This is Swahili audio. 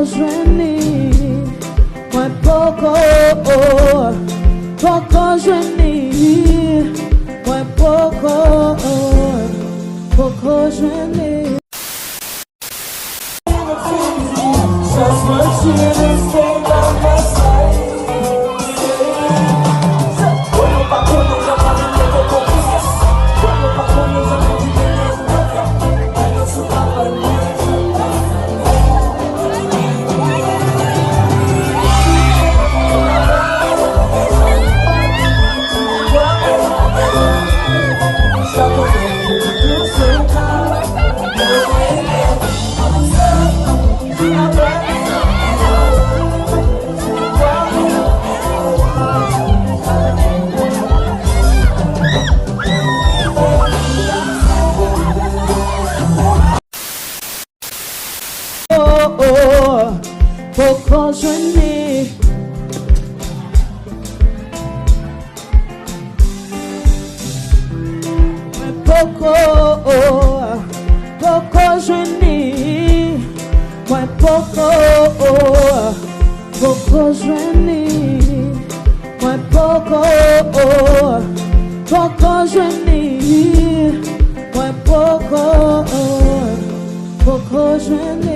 jweni, muy poco jweni, muy poco jweni. Just want you to stay by my side. Poco jweni, poco jweni, muy poco jweni, muy poco jweni, muy poco jweni.